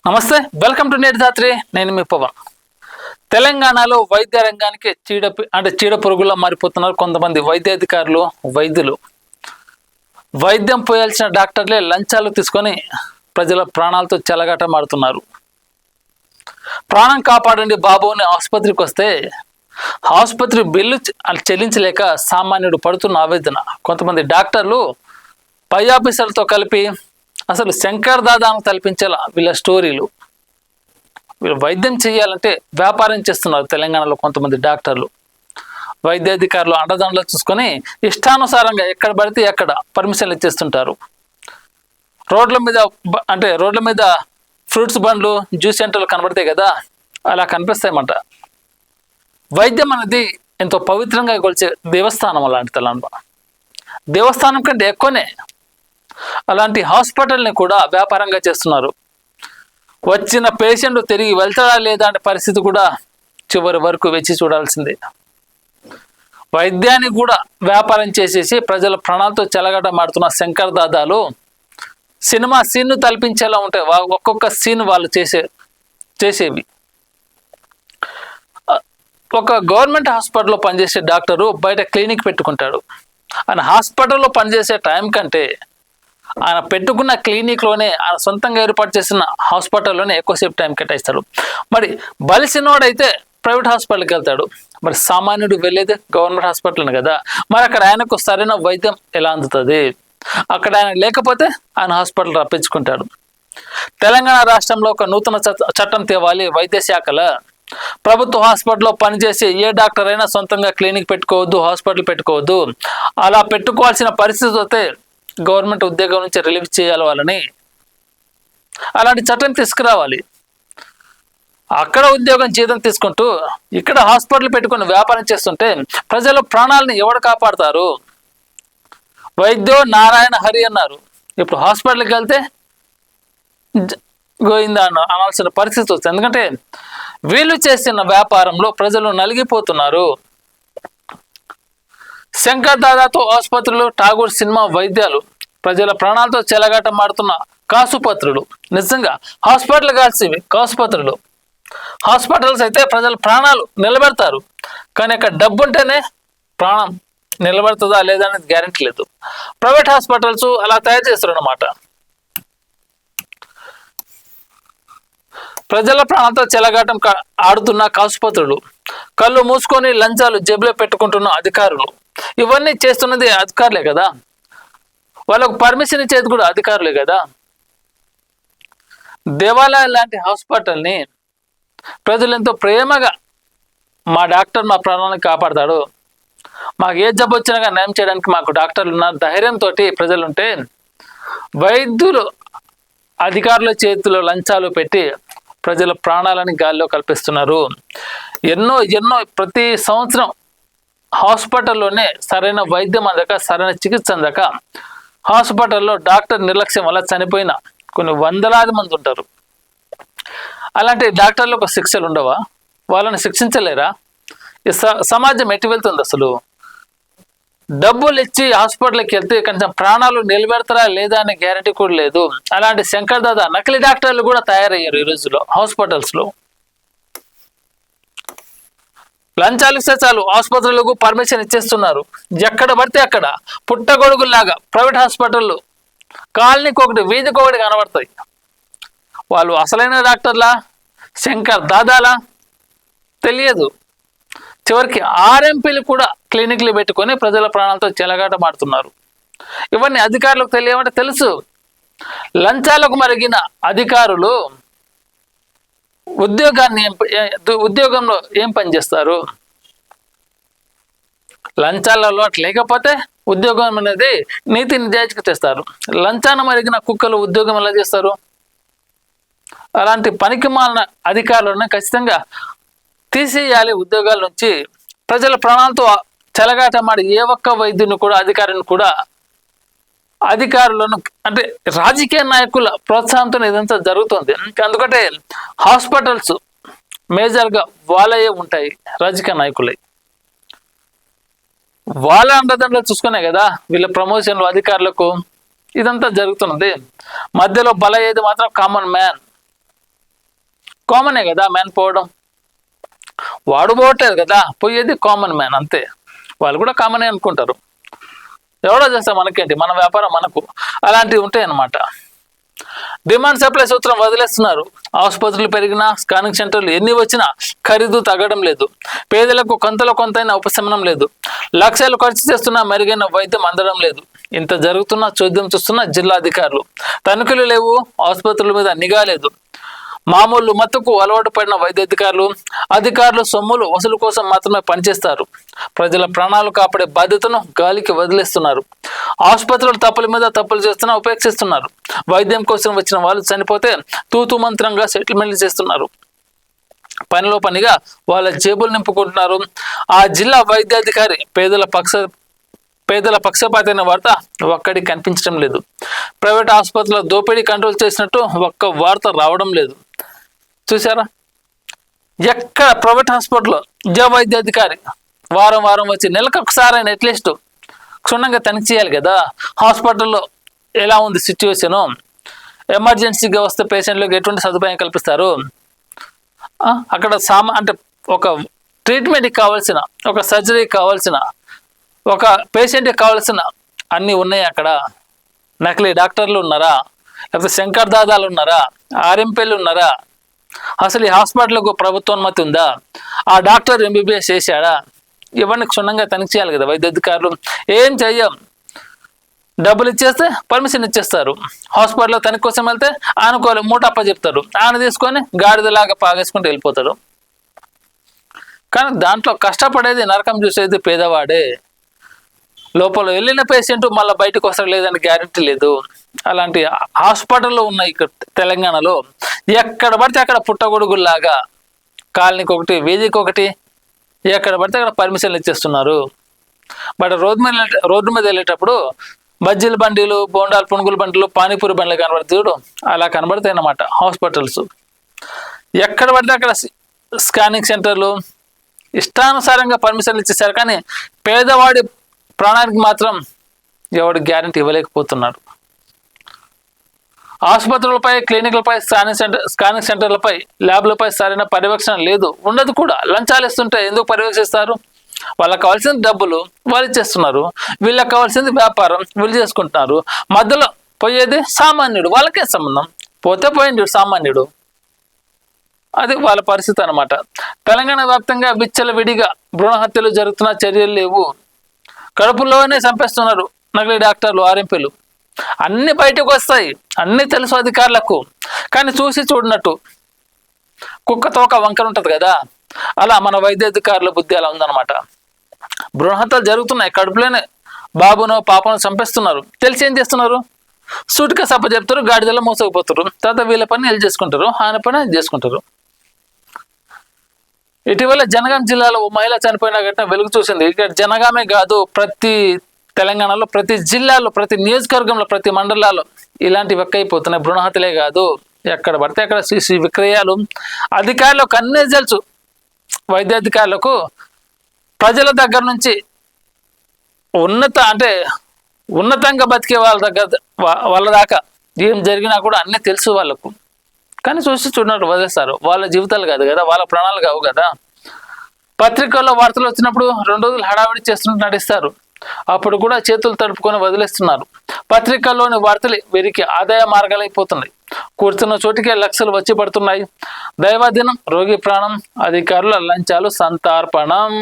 నమస్తే, welcome to నేటి ధాత్రి. నేను మీ పవన్. తెలంగాణలో వైద్య రంగానికి చీడ పురుగులా మారిపోతున్నారు కొంతమంది వైద్యాధికారులు, వైద్యులు. వైద్యం పోయాల్సిన డాక్టర్లే లంచాలు తీసుకొని ప్రజల ప్రాణాలతో చెలగాటమాడుతున్నారు. ప్రాణం కాపాడండి బాబు అని ఆసుపత్రికి వస్తే ఆసుపత్రి బిల్లు చెల్లించలేక సామాన్యుడు పడుతున్న ఆవేదన. కొంతమంది డాక్టర్లు పై ఆఫీసర్లతో కలిపి అసలు శంకర్ దాదాను తలపించేలా వీళ్ళ స్టోరీలు. వీళ్ళు వైద్యం చేయాలంటే వ్యాపారం చేస్తున్నారు. తెలంగాణలో కొంతమంది డాక్టర్లు, వైద్యాధికారులు అండదండలు చూసుకొని ఇష్టానుసారంగా ఎక్కడ పడితే ఎక్కడ పర్మిషన్లు ఇచ్చేస్తుంటారు. రోడ్ల మీద ఫ్రూట్స్ బండ్లు, జ్యూస్ సెంటర్లు కనబడతాయి కదా, అలా కనిపిస్తాయన్నమాట. వైద్యం అనేది ఎంతో పవిత్రంగా కొలిచే దేవస్థానం. అలాంటి తెలంగాణ దేవస్థానం కంటే ఎక్కువనే అలాంటి హాస్పిటల్ని కూడా వ్యాపారంగా చేస్తున్నారు. వచ్చిన పేషెంట్ తిరిగి వెళ్తాడా లేదా అనే పరిస్థితి కూడా చివరి వరకు వేచి చూడాల్సిందే. వైద్యాన్ని కూడా వ్యాపారం చేసేసి ప్రజల ప్రాణాలతో చెలగాటమాడుతున్న శంకర్ దాదాలు సినిమా సీన్ను తలపించేలా ఉంటాయి ఒక్కొక్క సీన్ వాళ్ళు చేసేవి. ఒక గవర్నమెంట్ హాస్పిటల్లో పనిచేసే డాక్టరు బయట క్లినిక్ పెట్టుకుంటాడు. ఆయన హాస్పిటల్లో పనిచేసే టైం కంటే ఆయన పెట్టుకున్న క్లినిక్లోనే, ఆయన సొంతంగా ఏర్పాటు చేసిన హాస్పిటల్లోనే ఎక్కువసేపు టైం కేటాయిస్తాడు. మరి బలిసినోడైతే ప్రైవేట్ హాస్పిటల్కి వెళ్తాడు. మరి సామాన్యుడు వెళ్ళేది గవర్నమెంట్ హాస్పిటల్ కదా. మరి అక్కడ ఆయనకు సరైన వైద్యం ఎలా అందుతుంది? అక్కడ ఆయన లేకపోతే ఆయన హాస్పిటల్ రప్పించుకుంటాడు. తెలంగాణ రాష్ట్రంలో ఒక నూతన చట్టం తేవాలి. వైద్య శాఖలో ప్రభుత్వ హాస్పిటల్లో పనిచేసే ఏ డాక్టర్ అయినా సొంతంగా క్లినిక్ పెట్టుకోవద్దు, హాస్పిటల్ పెట్టుకోవద్దు. అలా పెట్టుకోవాల్సిన పరిస్థితి వస్తే గవర్నమెంట్ ఉద్యోగం నుంచి రిలీవ్ చేయాలి వాళ్ళని. అలాంటి చట్టం తీసుకురావాలి. అక్కడ ఉద్యోగం జీతం తీసుకుంటూ ఇక్కడ హాస్పిటల్ పెట్టుకుని వ్యాపారం చేస్తుంటే ప్రజల ప్రాణాలను ఎవరు కాపాడతారు? వైద్యో నారాయణ హరి అన్నారు. ఇప్పుడు హాస్పిటల్కి వెళ్తే గోయిందా అనాల్సిన పరిస్థితి వస్తుంది. ఎందుకంటే వీళ్ళు చేసిన వ్యాపారంలో ప్రజలు నలిగిపోతున్నారు. శంకర్ దాదాతో ఆసుపత్రులు, ఠాగూర్ సినిమా వైద్యాలు, ప్రజల ప్రాణాలతో చెలగాటమాడుతున్న కాసుపత్రులు. నిజంగా హాస్పిటల్ కాల్సివి కాసుపత్రులు. హాస్పిటల్స్ అయితే ప్రజల ప్రాణాలు నిలబెడతారు, కానీ అక్కడ డబ్బు ఉంటేనే ప్రాణం నిలబెడుతుందా లేదా అనేది గ్యారెంటీ లేదు. ప్రైవేట్ హాస్పిటల్స్ అలా తయారు చేస్తారు అన్నమాట. ప్రజల ప్రాణాలతో చెలగాటం ఆడుతున్న కాసుపత్రులు, కళ్ళు మూసుకొని లంచాలు జేబులో పెట్టుకుంటున్న అధికారులు. ఇవన్నీ చేస్తున్నది అధికారులే కదా, వాళ్ళకు పర్మిషన్ ఇచ్చేది కూడా అధికారులే కదా. దేవాలయం లాంటి హాస్పిటల్ని ప్రజలు ఎంతో ప్రేమగా, మా డాక్టర్ మా ప్రాణాలను కాపాడతాడు, మాకు ఏ జబ్బు వచ్చినా నయం చేయడానికి మాకు డాక్టర్లు ఉన్న ధైర్యంతో ప్రజలు ఉంటే, వైద్యులు అధికారుల చేతిలో లంచాలు పెట్టి ప్రజల ప్రాణాలని గాల్లో కల్పిస్తున్నారు. ఎన్నో ప్రతి సంవత్సరం హాస్పిటల్లోనే సరైన వైద్యం అందక, సరైన చికిత్స అందక హాస్పిటల్లో డాక్టర్ నిర్లక్ష్యం వల్ల చనిపోయిన కొన్ని వందలాది మంది ఉంటారు. అలాంటి డాక్టర్లకు శిక్షలు ఉండవా? వాళ్ళని శిక్షించలేరా? ఈ సమాజం ఎటు వెళ్తుంది అసలు? డబ్బులు ఇచ్చి హాస్పిటల్కి వెళ్తే కొంచెం ప్రాణాలు నిలబెడతారా లేదా అనే గ్యారంటీ కూడా లేదు. అలాంటి శంకర్ దాదా నకిలీ డాక్టర్లు కూడా తయారయ్యారు ఈ రోజులో హాస్పిటల్స్లో. లంచాలు ఇస్తే చాలు ఆసుపత్రులకు పర్మిషన్ ఇచ్చేస్తున్నారు. ఎక్కడ పడితే అక్కడ పుట్టగొడుగుల్లాగా ప్రైవేట్ హాస్పిటళ్ళు కాలనీకి ఒకటి, వీధికి ఒకటి కనబడతాయి. వాళ్ళు అసలైన డాక్టర్లా, శంకర్ దాదాలా తెలియదు. చివరికి ఆర్ఎంపీలు కూడా క్లినిక్లు పెట్టుకొని ప్రజల ప్రాణాలతో చెలగాటమాడుతున్నారు. ఇవన్నీ అధికారులకు తెలియమంటే తెలుసు. లంచాలకు మరిగిన అధికారులు ఉద్యోగంలో ఏం పని చేస్తారు? లంచాలలో అట్లా లేకపోతే ఉద్యోగం అనేది నీతి నిజాయితీగా చేస్తారు. లంచాన మరిగిన కుక్కలు ఉద్యోగం ఎలా చేస్తారు? అలాంటి పనికిమాలిన అధికారులను ఖచ్చితంగా తీసేయాలి ఉద్యోగాల నుంచి. ప్రజల ప్రాణాలతో చెలగాటమాడి ఏ ఒక్క వైద్యుని కూడా, అధికారిని కూడా, అధికారులను అంటే రాజకీయ నాయకుల ప్రోత్సాహంతో ఇదంతా జరుగుతుంది. అందుకంటే హాస్పిటల్స్ మేజర్గా వాళ్ళే ఉంటాయి, రాజకీయ నాయకులే. వాళ్ళ అండదండలు చూసుకునే కదా వీళ్ళ ప్రమోషన్లు, అధికారులకు ఇదంతా జరుగుతున్నది. మధ్యలో బల ఏది మాత్రం కామన్ మ్యాన్. కామనే కదా మ్యాన్ పోవడం, వాడు పోవట్లేదు కదా, పోయేది కామన్ మ్యాన్ అంతే. వాళ్ళు కూడా కామనే అనుకుంటారు. ఎవడో చేస్తే మనకేంటి, మన వ్యాపారం మనకు. అలాంటివి ఉంటాయి అన్నమాట. డిమాండ్ సప్లై సూత్రం వదిలేస్తున్నారు. ఆసుపత్రులు పెరిగినా, స్కానింగ్ సెంటర్లు ఎన్ని వచ్చినా ఖరీదు తగ్గడం లేదు. పేదలకు కొంతలో కొంతైనా ఉపశమనం లేదు. లక్షలు ఖర్చు చేస్తున్నా మెరుగైన వైద్యం అందడం లేదు. ఇంత జరుగుతున్నా చూద్దాం చూస్తున్న జిల్లా అధికారులు. తనిఖీలు లేవు, ఆసుపత్రుల మీద నిఘా లేదు. మామూలు మత్తుకు అలవాటు పడిన అధికారులు సొమ్ములు వసూలు కోసం మాత్రమే పనిచేస్తారు. ప్రజల ప్రాణాలు కాపాడే బాధ్యతను గాలికి వదిలేస్తున్నారు. ఆసుపత్రులు తప్పుల మీద తప్పులు చేస్తున్నా ఉపేక్షిస్తున్నారు. వైద్యం కోసం వచ్చిన వాళ్ళు చనిపోతే తూతు మంత్రంగా సెటిల్మెంట్లు చేస్తున్నారు. పనిలో పనిగా వాళ్ళ జేబులు నింపుకుంటున్నారు. ఆ జిల్లా వైద్యాధికారి పేదల పక్షపాతి అయిన వార్త ఒక్కడికి కనిపించడం లేదు. ప్రైవేట్ ఆసుపత్రుల దోపిడీ కంట్రోల్ చేసినట్టు ఒక్క వార్త రావడం లేదు. చూసారా, ఎక్కడ ప్రైవేట్ హాస్పిటల్లో వైద్యాధికారి వారం వచ్చి నెలకు ఒకసారి అయినా అట్లీస్ట్ క్షుణ్ణంగా తనిఖీ చేయాలి కదా. హాస్పిటల్లో ఎలా ఉంది సిచ్యువేషను, ఎమర్జెన్సీగా వస్తే పేషెంట్లకు ఎటువంటి సదుపాయం కల్పిస్తారు, అక్కడ అంటే ఒక ట్రీట్మెంట్కి కావాల్సిన, ఒక సర్జరీకి కావాల్సిన, ఒక పేషెంట్కి కావాల్సిన అన్నీ ఉన్నాయి అక్కడ. నకిలీ డాక్టర్లు ఉన్నారా, లేకపోతే శంకర్ దాదాలు ఉన్నారా, ఆర్ఎంపీలు ఉన్నారా, అసలు ఈ హాస్పిటల్కు ప్రభుత్వోన్మతి ఉందా, ఆ డాక్టర్ ఎంబీబీఎస్ చేశాడా, ఇవన్నీ క్షుణ్ణంగా తనిఖీ చేయాలి కదా వైద్యాధికారులు. ఏం చెయ్యం, డబ్బులు ఇచ్చేస్తే పర్మిషన్ ఇచ్చేస్తారు. హాస్పిటల్లో తనిఖీ కోసం వెళ్తే ఆనుకోవాలి, మూటప్ప చెప్తారు, ఆయన తీసుకొని గాడిదలాగా పాగేసుకుంటూ వెళ్ళిపోతారు. కానీ దాంట్లో కష్టపడేది, నరకం చూసేది పేదవాడే. లోపల వెళ్ళిన పేషెంట్ మళ్ళీ బయటకు వస్తారు లేదని గ్యారెంటీ లేదు. అలాంటి హాస్పిటల్లో ఉన్నాయి ఇక్కడ తెలంగాణలో. ఎక్కడ పడితే అక్కడ పుట్టగొడుగుల్లాగా కాలనీకి ఒకటి, వీధికి ఒకటి, ఎక్కడ పడితే అక్కడ పర్మిషన్లు ఇచ్చేస్తున్నారు. బట్ రోడ్డు మీద వెళ్ళేటప్పుడు బజ్జీల బండిలు, బోండాలు, పునుగుల బండిలు, పానీపూరి బండ్లు కనబడతాయి చూడు, అలా కనబడతాయి అన్నమాట హాస్పిటల్స్. ఎక్కడ పడితే అక్కడ స్కానింగ్ సెంటర్లు ఇష్టానుసారంగా పర్మిషన్లు ఇచ్చేసారు. కానీ పేదవాడి ప్రాణానికి మాత్రం ఎవడు గ్యారెంటీ ఇవ్వలేకపోతున్నారు. ఆసుపత్రులపై, క్లినిక్లపై, స్కానింగ్ సెంటర్లపై, ల్యాబ్లపై సరైన పర్యవేక్షణ లేదు, ఉండదు కూడా. లంచాలు ఇస్తుంటే ఎందుకు పర్యవేక్షిస్తారు? వాళ్ళకి కావాల్సింది డబ్బులు, వాళ్ళు ఇచ్చేస్తున్నారు. వీళ్ళకి కావాల్సింది వ్యాపారం, వీళ్ళు చేసుకుంటున్నారు. మధ్యలో పోయేది సామాన్యుడు, వాళ్ళకే సంబంధం. పోతే పోయింది సామాన్యుడు. అది వాళ్ళ పరిస్థితి అనమాట. తెలంగాణ వ్యాప్తంగా విచ్చలవిడిగా భ్రూణ హత్యలు జరుగుతున్న, చర్యలు లేవు. కడుపులోనే చంపేస్తున్నారు నకిలీ డాక్టర్లు, ఆర్ఎంపీలు. అన్ని బయటకు వస్తాయి, అన్ని తెలుసు అధికారులకు. కానీ చూసి చూడనట్టు కుక్క తోక వంకర ఉంటుంది కదా, అలా మన వైద్యాధికారుల బుద్ధి అలా ఉందన్నమాట. భ్రూణ హత్యలు జరుగుతున్నాయి, కడుపులోనే బాబునో పాపను చంపేస్తున్నారు. తెలిసి ఏం చేస్తున్నారు? సూటిగా సప్ప చెప్తారు, గాడిదలో మోసకపోతారు. తర్వాత వీళ్ళ పని వీళ్ళు చేసుకుంటారు, ఆయన పని అది చేసుకుంటారు. ఇటీవల జనగాం జిల్లాలో ఓ మహిళ చనిపోయిన ఘటన వెలుగు చూసింది. ఇక్కడ జనగామే కాదు, ప్రతి తెలంగాణలో ప్రతి జిల్లాలో, ప్రతి నియోజకవర్గంలో, ప్రతి మండలాల్లో ఇలాంటివి ఎక్కువైపోతున్నాయి. భ్రూణ హత్యలే కాదు, ఎక్కడ పడితే అక్కడ శిశు విక్రయాలు. అధికారులకు అన్నీ తెలుసు, వైద్యాధికారులకు ప్రజల దగ్గర నుంచి ఉన్నతంగా బతికే వాళ్ళ దాకా ఏం జరిగినా కూడా అన్నీ తెలుసు వాళ్ళకు. కానీ చూసి చూడనట్టు వదిలేస్తారు. వాళ్ళ జీవితాలు కాదు కదా, వాళ్ళ ప్రాణాలు కావు కదా. పత్రికల్లో వార్తలు వచ్చినప్పుడు 2 రోజులు హడావిడి చేస్తున్నట్టు నటిస్తారు. అప్పుడు కూడా చేతులు తడుపుకొని వదిలేస్తున్నారు. పత్రికల్లోని వార్తలు వీరికి ఆదాయ మార్గాలు అయిపోతున్నాయి. కూర్చున్న చోటికే లక్షలు వచ్చి పడుతున్నాయి. దైవదినం, రోగి ప్రాణం, అధికారుల లంచాలు, సంతార్పణం.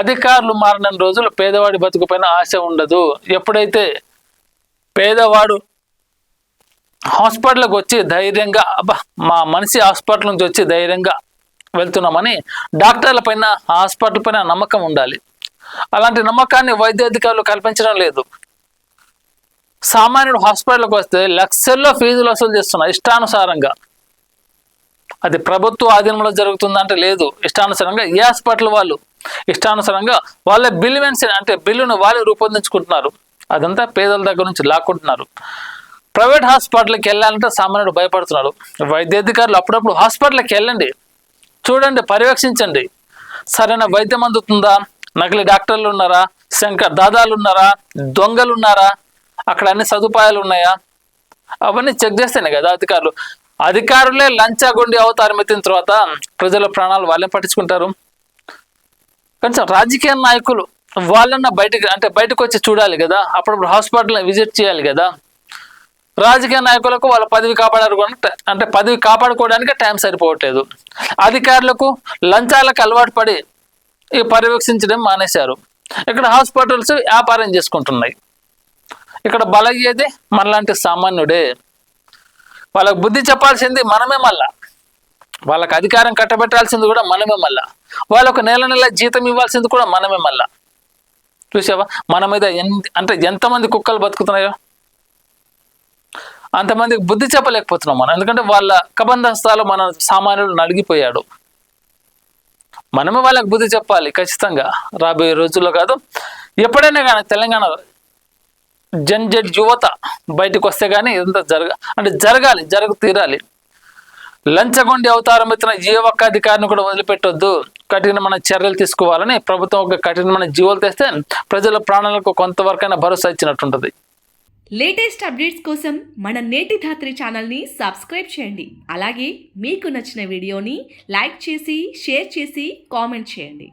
అధికారులు మారిన రోజులు పేదవాడి బతుకుపైన ఆశ ఉండదు. ఎప్పుడైతే పేదవాడు హాస్పిటల్కి వచ్చి ధైర్యంగా, మా మనిషి హాస్పిటల్ నుంచి వచ్చి ధైర్యంగా వెళ్తున్నామని డాక్టర్ల పైన, హాస్పిటల్ పైన నమ్మకం ఉండాలి. అలాంటి నమ్మకాన్ని వైద్యాధికారులు కల్పించడం లేదు. సామాన్యుడు హాస్పిటల్కి వస్తే లక్షల్లో ఫీజులు వసూలు చేస్తున్నారు ఇష్టానుసారంగా. అది ప్రభుత్వ ఆధీనంలో జరుగుతుందంటే లేదు. ఇష్టానుసారంగా ఏ హాస్పిటల్ వాళ్ళు ఇష్టానుసారంగా వాళ్ళ బిల్లును వాళ్ళు రూపొందించుకుంటున్నారు. అదంతా పేదల దగ్గర నుంచి లాక్కుంటున్నారు. ప్రైవేట్ హాస్పిటల్కి వెళ్ళాలంటే సామాన్యుడు భయపడుతున్నాడు. వైద్యాధికారులు అప్పుడప్పుడు హాస్పిటల్కి వెళ్ళండి, చూడండి, పర్యవేక్షించండి. సరైన వైద్యం అందుతుందా, నకిలీ డాక్టర్లు ఉన్నారా, శంకర్ దాదాలు ఉన్నారా, దొంగలు ఉన్నారా, అక్కడ అన్ని సదుపాయాలు ఉన్నాయా, అవన్నీ చెక్ చేస్తేనే కదా అధికారులు. అధికారులే లంచగొండి అవతారం ఎత్తిన తర్వాత ప్రజల ప్రాణాలు వాళ్ళే పట్టించుకుంటారు. కొంచెం రాజకీయ నాయకులు వాళ్ళన్న బయటకు వచ్చి చూడాలి కదా, అప్పుడప్పుడు హాస్పిటల్ విజిట్ చేయాలి కదా. రాజకీయ నాయకులకు వాళ్ళ పదవి పదవి కాపాడుకోవడానికి టైం సరిపోవట్లేదు. అధికారులకు లంచాలకు అలవాటు పడి ఈ పర్యవేక్షించడం మానేశారు. ఇక్కడ హాస్పిటల్స్ వ్యాపారం చేసుకుంటున్నాయి. ఇక్కడ బలయ్యేది మనలాంటి సామాన్యుడే. వాళ్ళకు బుద్ధి చెప్పాల్సింది మనమే, మళ్ళా వాళ్ళకి అధికారం కట్టబెట్టాల్సింది కూడా మనమే, మళ్ళా వాళ్ళకు నెల జీతం ఇవ్వాల్సింది కూడా మనమే. మళ్ళా చూసావా మన మీద ఎంతమంది కుక్కలు బతుకుతున్నాయో అంతమందికి బుద్ధి చెప్పలేకపోతున్నాం మనం. ఎందుకంటే వాళ్ళ కబంధస్తాలు మన సామాన్యులు నలిగిపోయాడు. మనమే వాళ్ళకి బుద్ధి చెప్పాలి ఖచ్చితంగా. రాబోయే రోజుల్లో కాదు, ఎప్పుడైనా కానీ తెలంగాణ జెడ్ యువత బయటకు వస్తే కానీ ఇదంతా జరగాలి, తీరాలి. లంచగొండి అవతారం ఎత్తిన ఏ ఒక్క అధికారిని కూడా వదిలిపెట్టొద్దు. కఠినమైన చర్యలు తీసుకోవాలని ప్రభుత్వం ఒక కఠినమైన జీవోలు తెస్తే ప్రజల ప్రాణాలకు కొంతవరకైనా భరోసా ఇచ్చినట్టుంటుంది. లేటెస్ట్ అప్డేట్స్ కోసం మన నేటి ధాత్రి ఛానల్ని సబ్స్క్రైబ్ చేయండి. అలాగే మీకు నచ్చిన వీడియోని లైక్ చేసి, షేర్ చేసి, కామెంట్ చేయండి.